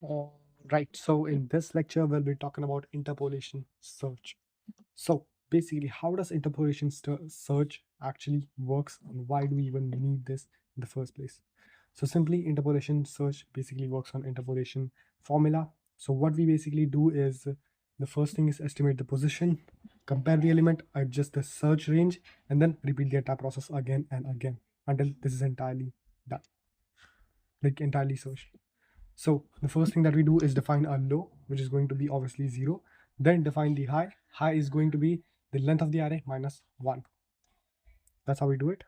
Right, so in this lecture, we'll be talking about interpolation search. So basically, how does interpolation search actually works and why do we even need this in the first place? So simply interpolation search basically works on interpolation formula. So what we basically do is the first thing is estimate the position, compare the element, adjust the search range, and then repeat the entire process again and again until this is entirely done, like entirely searched. So the first thing that we do is define a low, which is going to be obviously 0. Then define the high. High is going to be the length of the array minus 1. That's how we do it.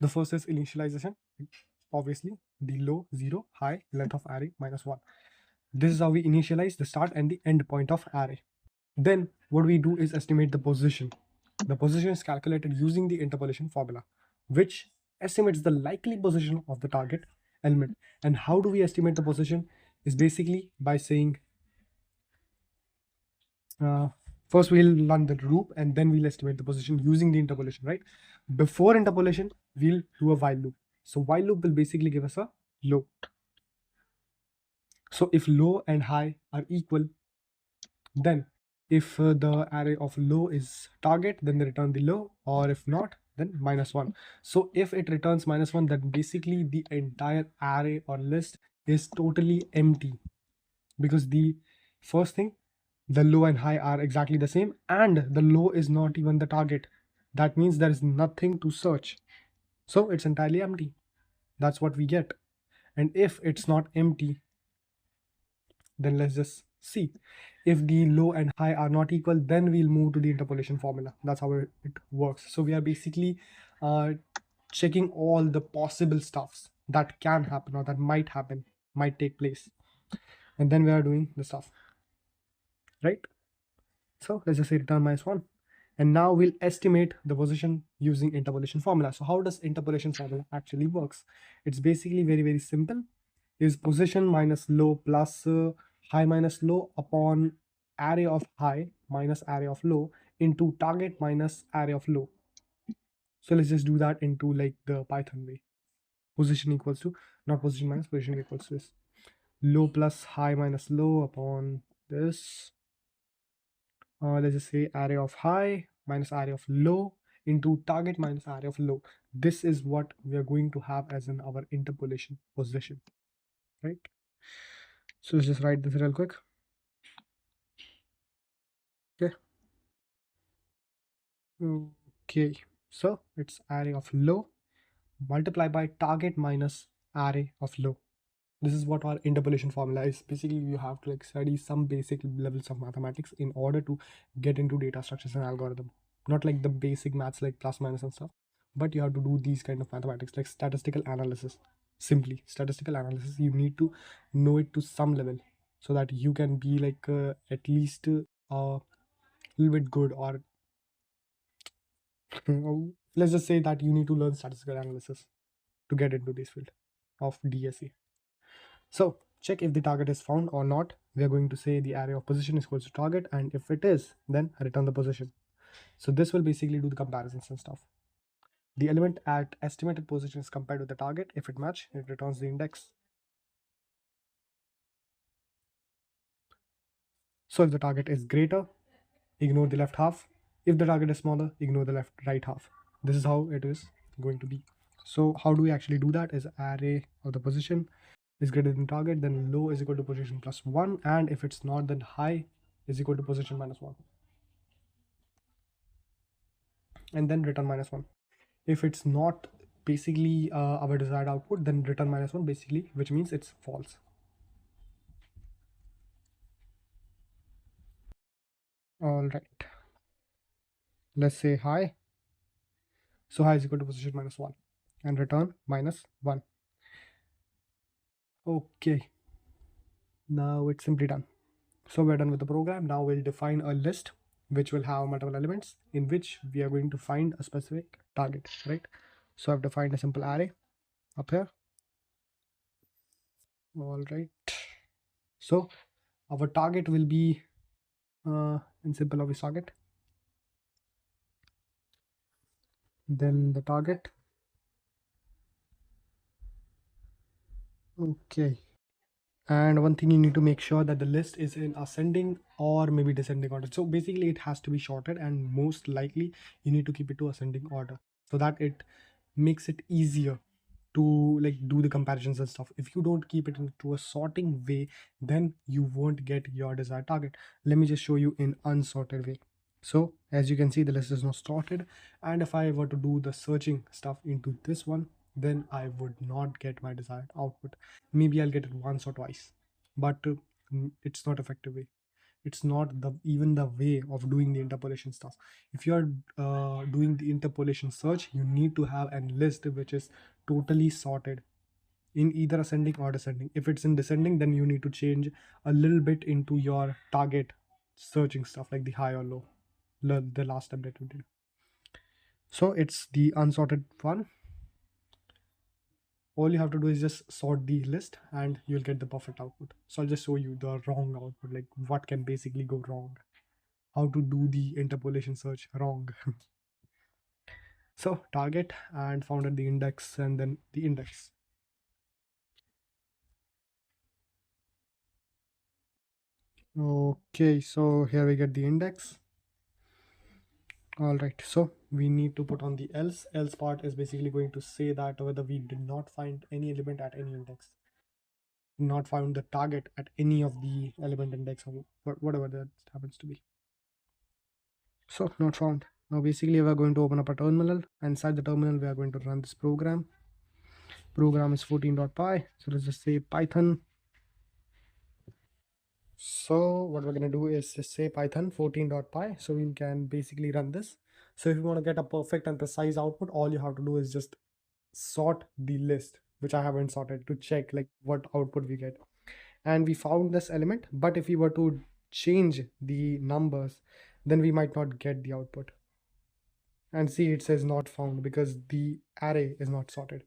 The first is initialization. Obviously, the low 0, high, length of array minus 1. This is how we initialize the start and the end point of array. Then what we do is estimate the position. The position is calculated using the interpolation formula, which estimates the likely position of the target element. And how do we estimate the position is basically by saying uh, first we'll run the loop and then we'll estimate the position using the interpolation, right? Before interpolation, we'll do a while loop. So while loop will basically give us a low. So if low and high are equal, then if the array of low is target, then they return the low, or if not, then minus 1. So if it returns minus 1, then basically the entire array or list is totally empty, because the first thing, the low and high are exactly the same, and the low is not even the target. That means there is nothing to search. So it's entirely empty. That's what we get. And if it's not empty, then let's just see. If the low and high are not equal, then we'll move to the interpolation formula. That's how it works. So we are basically checking all the possible stuffs that can happen or that might happen, might take place. And then we are doing the stuff, right? So let's just say return minus 1. And now we'll estimate the position using interpolation formula. So how does interpolation formula actually works? It's basically very, very simple. Is position minus low plus high minus low upon array of high minus array of low into target minus array of low. So let's just do that into like the Python way. Position equals to, not position minus, position equals to this. Low plus high minus low upon this. Let's just say array of high minus array of low into target minus array of low. This is what we are going to have as in our interpolation position, right? So let's just write this real quick. Okay. Okay. So it's array of low multiplied by target minus array of low. This is what our interpolation formula is. Basically, you have to like study some basic levels of mathematics in order to get into data structures and algorithm. Not like the basic maths like plus minus and stuff, but you have to do these kind of mathematics like statistical analysis. Simply statistical analysis, you need to know it to some level so that you can be like at least a little bit good, or let's just say that you need to learn statistical analysis to get into this field of DSA. So check if the target is found or not. We are going to say the array of position is equal to target, and if it is, then return the position. So this will basically do the comparisons and stuff. The element at estimated position is compared with the target. If it match, it returns the index. So if the target is greater, ignore the left half. If the target is smaller, ignore the right half. This is how it is going to be. So how do we actually do that? Is array of the position is greater than target, then low is equal to position plus 1, and if it's not, then high is equal to position minus 1, and then return minus 1. If it's not basically our desired output, then return minus 1 basically, which means it's false. All right, let's say high. So high is equal to position minus 1 and return minus 1. Okay, now it's simply done. So we're done with the program. Now we'll define a list which will have multiple elements in which we are going to find a specific target, right? So I've defined a simple array up here. All right. So our target will be in simple obvious target. Then the target. Okay. And one thing, you need to make sure that the list is in ascending or maybe descending order. So basically it has to be sorted, and most likely you need to keep it to ascending order so that it makes it easier to like do the comparisons and stuff. If you don't keep it into a sorting way, then you won't get your desired target. Let me just show you in unsorted way. So as you can see, the list is not sorted, and if I were to do the searching stuff into this one, then I would not get my desired output. Maybe I'll get it once or twice, but it's not effective way. It's not the even the way of doing the interpolation stuff. If you are doing the interpolation search, you need to have a list which is totally sorted in either ascending or descending. If it's in descending, then you need to change a little bit into your target searching stuff, like the high or low, the last step that we did. So it's the unsorted one. All you have to do is just sort the list and you'll get the perfect output. So I'll just show you the wrong output, like what can basically go wrong, how to do the interpolation search wrong. So target and founded the index and then the index. Okay, so here we get the index. All right, so we need to put on the else part is basically going to say that whether we did not find any element at any index, not found the target at any of the element index or whatever that happens to be. So not found. Now basically we are going to open up a terminal. Inside the terminal we are going to run this program. Program is 14.py. So let's just say Python. So what we're going to do is just say Python 14.py. So we can basically run this. So if you want to get a perfect and precise output, all you have to do is just sort the list, which I haven't sorted, to check like what output we get. And we found this element, but if we were to change the numbers, then we might not get the output. And see, it says not found because the array is not sorted.